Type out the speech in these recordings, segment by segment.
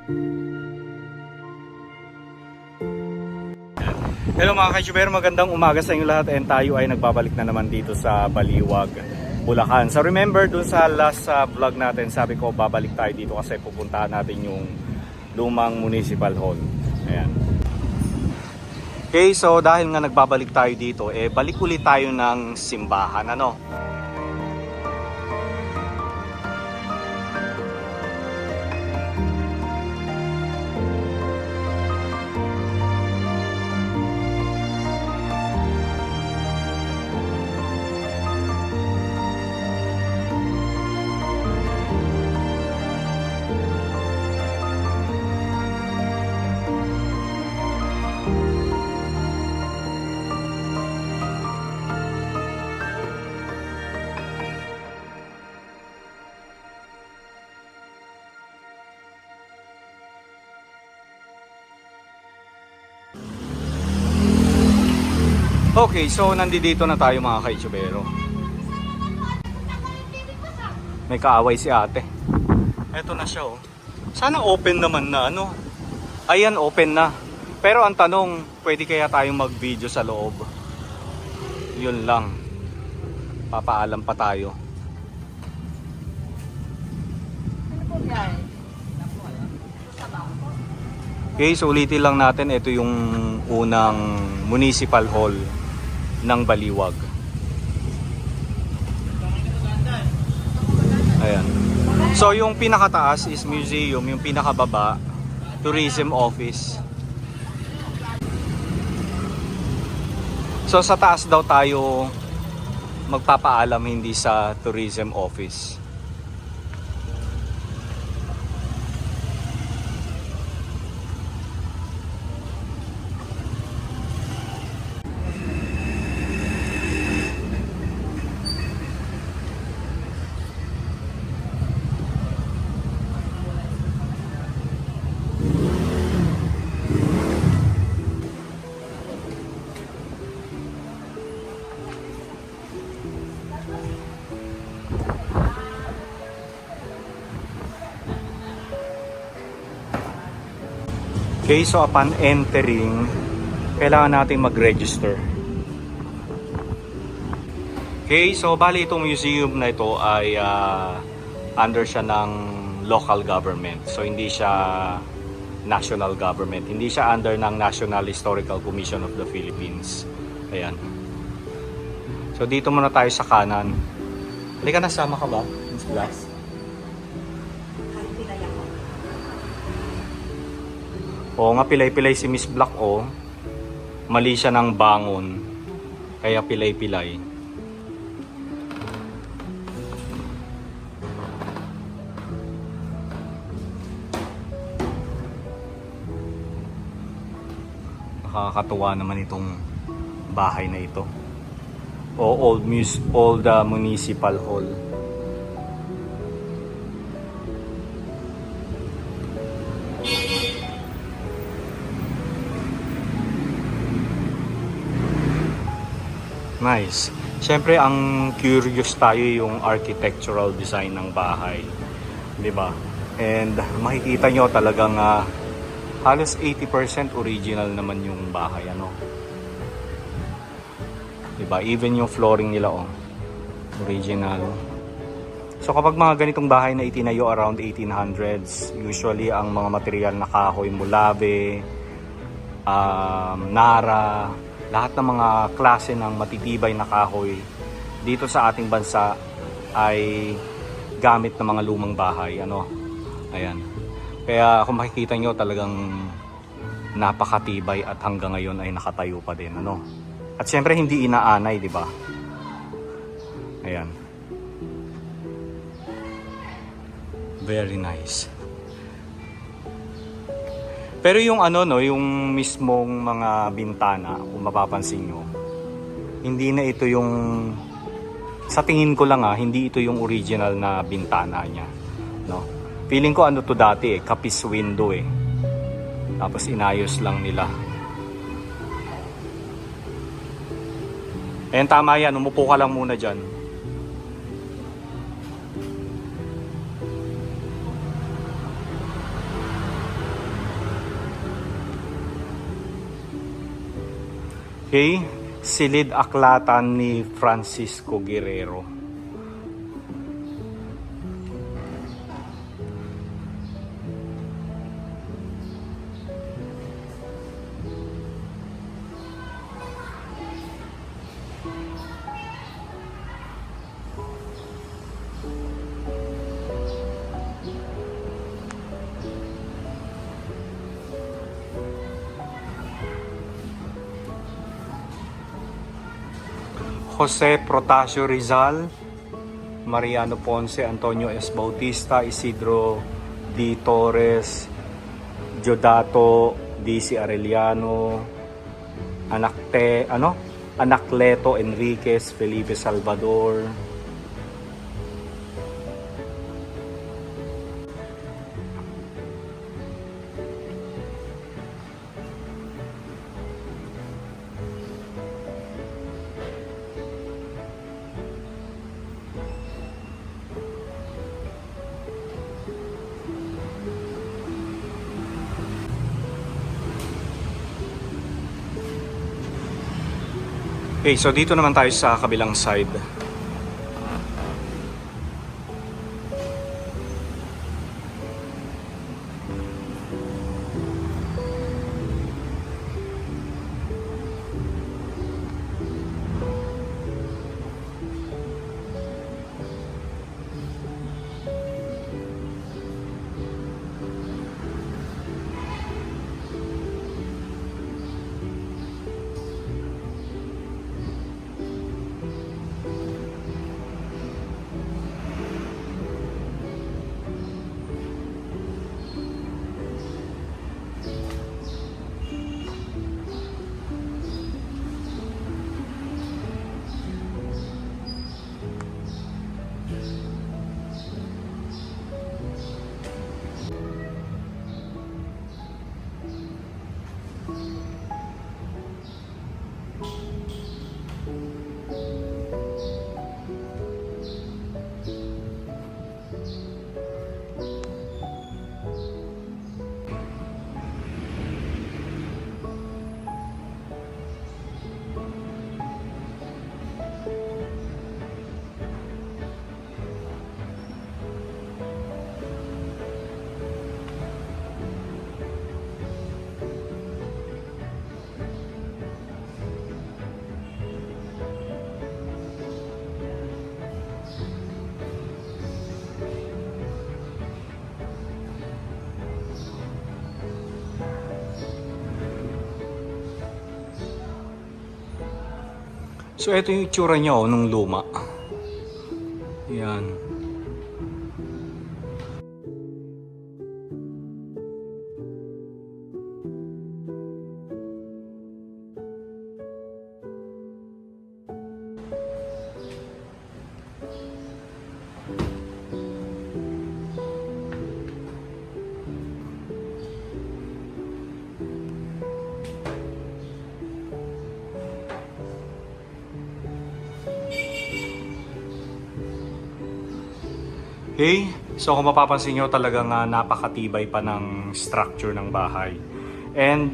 Hello mga ka-YouTuber, magandang umaga sa inyo lahat and tayo ay nagbabalik na naman dito sa Baliwag, Bulacan. So remember dun sa last vlog natin, sabi ko babalik tayo dito kasi pupuntahan natin yung lumang municipal hall. Ayan. Okay, so dahil nga nagbabalik tayo dito, balik ulit tayo ng simbahan, ano? Okay, so nandito na tayo mga ka-YouTubero. May kaaway si ate. Eto na siya oh. Sana open naman na ano. Ayan, open na. Pero ang tanong, pwede kaya tayong mag-video sa loob? Yun lang. Papaalam pa tayo. Okay, so ulitin lang natin. Ito yung unang municipal hall ng Baliwag. Ayan. So yung pinakataas is museum, yung pinakababa tourism office. So sa taas daw tayo magpapaalam, hindi sa tourism office. Okay, so upon entering, kailangan nating mag-register. Okay, so bali itong museum na ito ay under siya ng local government. So hindi siya national government. Hindi siya under ng National Historical Commission of the Philippines. Ayan. So dito muna tayo sa kanan. Halika na, sama ka ba? Miss Black? Oo nga, pilay-pilay si Miss Black, oh. Mali siya ng bangon. Kaya pilay-pilay. Nakakatuwa naman itong bahay na ito. O old municipal hall. Nice. Siyempre ang curious tayo yung architectural design ng bahay, 'di ba? And makikita nyo talagang halos 80% original naman yung bahay, ano. 'Di ba? Even yung flooring nila original. So kapag mga ganitong bahay na itinayo around 1800s, usually ang mga material na kahoy, mulave, nara, lahat ng mga klase ng matitibay na kahoy dito sa ating bansa ay gamit ng mga lumang bahay, ano. Ayan. Kaya kung makikita nyo talagang napakatibay at hanggang ngayon ay nakatayo pa din, ano. At syempre hindi inaanay, di ba? Ayan. Very nice. Pero yung yung mismong mga bintana, kung mapapansin nyo, hindi na ito yung, sa tingin ko lang hindi ito yung original na bintana niya, no? Feeling ko to dati kapis window Tapos inayos lang nila. Ayan, tama yan, umupo ka lang muna dyan. Okay, Silid Aklatan ni Francisco Guerrero. Jose Protasio Rizal, Mariano Ponce, Antonio S. Bautista, Isidro D. Torres, Diodato D.C. Arellano, Anacleto Enriquez, Felipe Salvador. Okay, so dito naman tayo sa kabilang side. So ito yung itsura niya nung luma. Yan. Okay, so kung mapapansin nyo talagang napakatibay pa ng structure ng bahay. And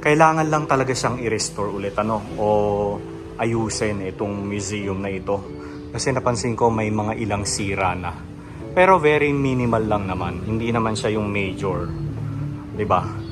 kailangan lang talaga siyang i-restore ulit o ayusin itong museum na ito. Kasi napansin ko may mga ilang sira na. Pero very minimal lang naman, hindi naman siya yung major. 'Di ba?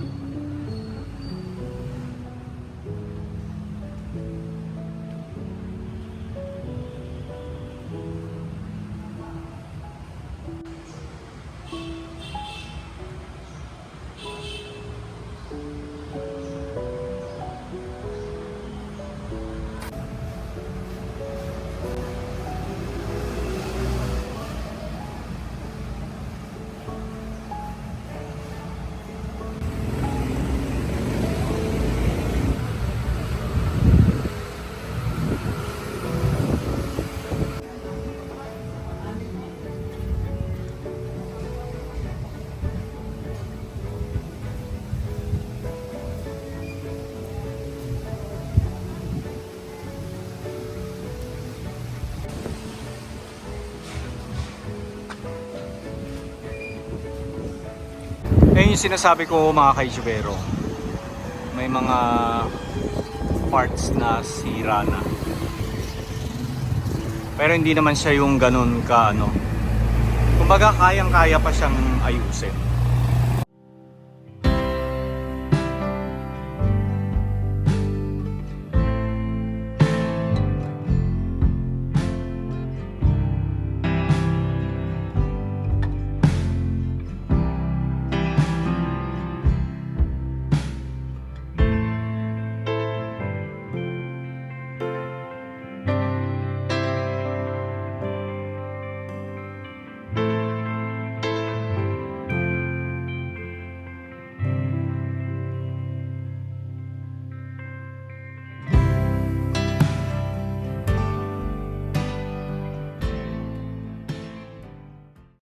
Yan yung sinasabi ko mga kaijubero. May mga parts na sira na. Pero hindi naman siya yung ganun ka ano. Kumbaga kayang-kaya pa siyang ayusin.